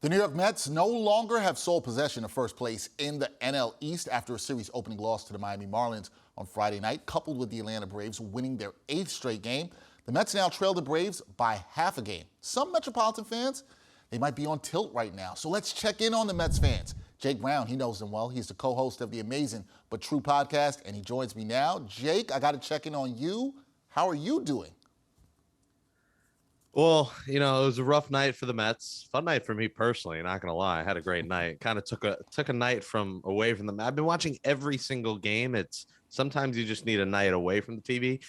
The New York Mets no longer have sole possession of first place in the NL East after a series opening loss to the Miami Marlins on Friday night, coupled with the Atlanta Braves winning their 8th straight game. The Mets now trail the Braves by half a game. Some Metropolitan fans, they might be on tilt right now. So let's check in on the Mets fans. Jake Brown, he knows them well. He's the co-host of the Amazing But True podcast, and he joins me now. Jake, I got to check in on you. How are you doing? Well, it was a rough night for the Mets. Fun night for me personally, not gonna lie. I had a great night. Kind of took a night away from them. I've been watching every single game. It's sometimes you just need a night away from the TV.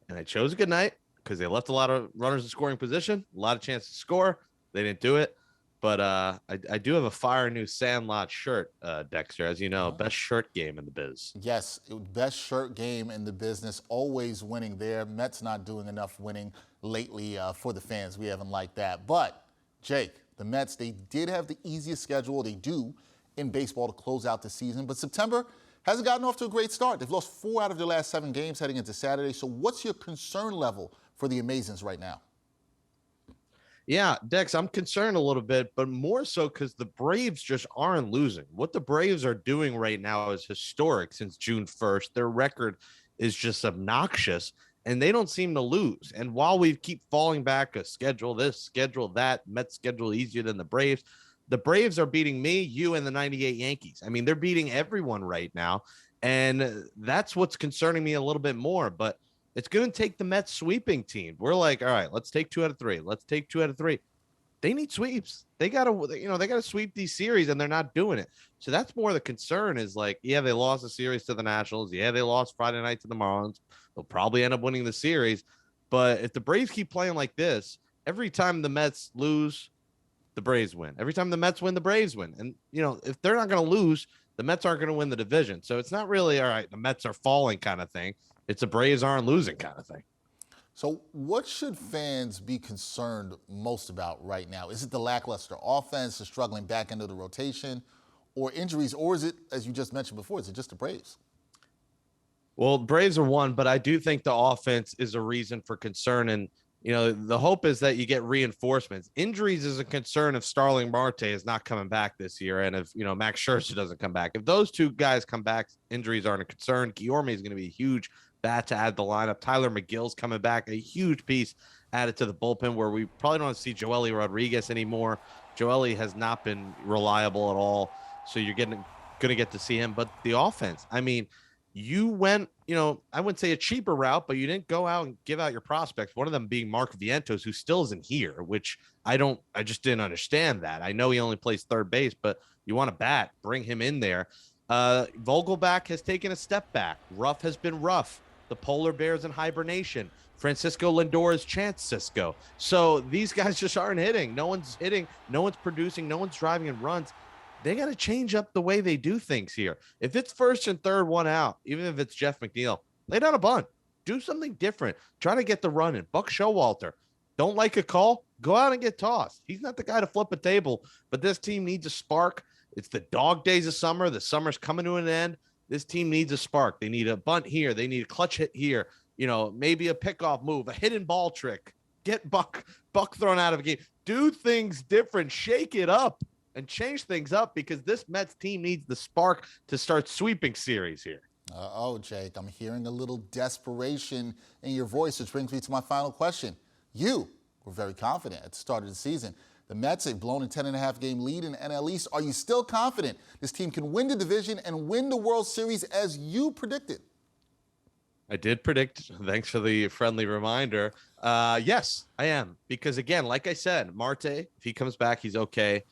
And I chose a good night because they left a lot of runners in scoring position, a lot of chances to score. They didn't do it. But I do have a fire new Sandlot shirt, Dexter, as you know, best shirt game in the biz. Yes, best shirt game in the business, always winning there. Mets not doing enough winning lately for the fans. We haven't liked that. But, Jake, the Mets, they did have the easiest schedule they do in baseball to close out the season. But September hasn't gotten off to a great start. They've lost 4 out of their last 7 games heading into Saturday. So what's your concern level for the Amazings right now? Yeah, Dex, I'm concerned a little bit, but more so because the Braves just aren't losing. What the Braves are doing right now is historic since June 1st. Their record is just obnoxious, and they don't seem to lose. And while we keep falling back a schedule this, schedule that, Mets schedule easier than the Braves are beating me, you, and the 98 Yankees. I mean, they're beating everyone right now, and that's what's concerning me a little bit more. But it's going to take the Mets sweeping team. We're like, all right, let's take 2 out of 3. Let's take 2 out of 3. They need sweeps. They got to sweep these series, and they're not doing it. So that's more the concern is like, yeah, they lost a series to the Nationals. Yeah, they lost Friday night to the Marlins. They'll probably end up winning the series. But if the Braves keep playing like this, every time the Mets lose, the Braves win. Every time the Mets win, the Braves win. And, if they're not going to lose, the Mets aren't going to win the division. So it's not really, all right, the Mets are falling kind of thing. It's a Braves aren't losing kind of thing. So what should fans be concerned most about right now? Is it the lackluster offense, the struggling back end of the rotation, or injuries? Or is it, as you just mentioned before, is it just the Braves? Well, Braves are one, but I do think the offense is a reason for concern. And, the hope is that you get reinforcements. Injuries is a concern if Starling Marte is not coming back this year. And if, Max Scherzer doesn't come back. If those 2 guys come back, injuries aren't a concern. Guillorme is going to be a huge bat to add the lineup. Tyler McGill's coming back, a huge piece added to the bullpen where we probably don't see Joely Rodriguez anymore. Joely has not been reliable at all. So you're going to get to see him. But the offense, I mean, you went, I wouldn't say a cheaper route, but you didn't go out and give out your prospects. One of them being Mark Vientos, who still isn't here, which I just didn't understand that. I know he only plays third base, but you want to bat, bring him in there. Vogelback has taken a step back. Ruff has been rough. The polar bears in hibernation. Francisco Lindor is Chance Cisco. So these guys just aren't hitting. No one's hitting. No one's producing. No one's driving in runs. They got to change up the way they do things here. If it's first and third, 1 out, even if it's Jeff McNeil, lay down a bunt. Do something different. Try to get the run in. Buck Showalter. Don't like a call? Go out and get tossed. He's not the guy to flip a table, but this team needs a spark. It's the dog days of summer. The summer's coming to an end. This team needs a spark. They need a bunt here. They need a clutch hit here. Maybe a pickoff move, a hidden ball trick. Get Buck thrown out of a game. Do things different. Shake it up and change things up because this Mets team needs the spark to start sweeping series here. Jake, I'm hearing a little desperation in your voice, which brings me to my final question. You were very confident at the start of the season. The Mets have blown a 10.5 game lead in NL East. Are you still confident this team can win the division and win the World Series as you predicted? I did predict. Thanks for the friendly reminder. Yes, I am. Because, again, like I said, Marte, if he comes back, he's okay.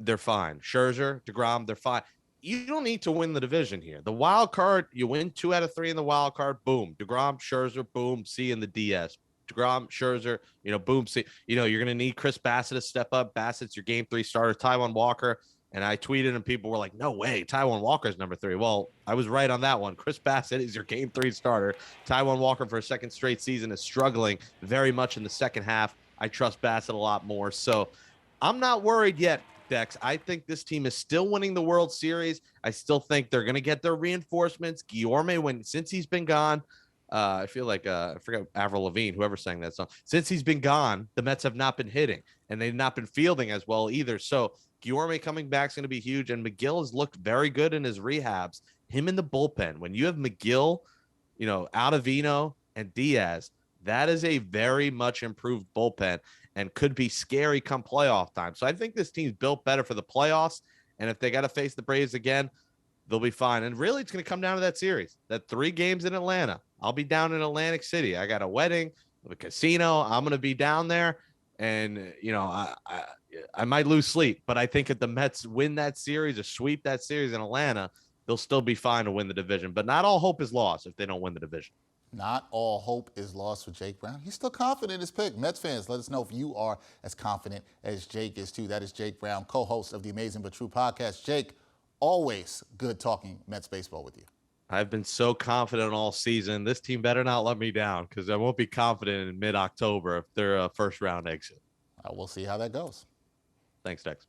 They're fine. Scherzer, DeGrom, they're fine. You don't need to win the division here. The wild card, you win 2 out of 3 in the wild card, boom. DeGrom, Scherzer, boom, C in the DS. DeGrom, Scherzer, boom, C. You're going to need Chris Bassett to step up. Bassett's your game 3 starter. Taijuan Walker, and I tweeted and people were like, no way, Taijuan Walker's number 3. Well, I was right on that one. Chris Bassett is your game 3 starter. Taijuan Walker for a second straight season is struggling very much in the second half. I trust Bassett a lot more. So I'm not worried yet, Dex. I think this team is still winning the World Series. I still think they're going to get their reinforcements. Guillorme, since he's been gone, I feel like I forgot Avril Lavigne, whoever sang that song. Since he's been gone, the Mets have not been hitting. and they've not been fielding as well either. So Guillorme coming back is going to be huge, and McGill has looked very good in his rehabs. Him in the bullpen. When you have McGill, Ottavino and Diaz, that is a very much improved bullpen and could be scary come playoff time. So I think this team's built better for the playoffs, and if they got to face the Braves again, they'll be fine. And really, it's going to come down to that series, that 3 games in Atlanta. I'll be down in Atlantic City. I got a wedding, a casino. I'm going to be down there. And, I might lose sleep, but I think if the Mets win that series or sweep that series in Atlanta, they'll still be fine to win the division. But not all hope is lost if they don't win the division. Not all hope is lost for Jake Brown. He's still confident in his pick. Mets fans, let us know if you are as confident as Jake is, too. That is Jake Brown, co-host of the Amazing But True podcast. Jake, always good talking Mets baseball with you. I've been so confident all season. This team better not let me down, because I won't be confident in mid-October if they're a first-round exit. We'll see how that goes. Thanks, Dex.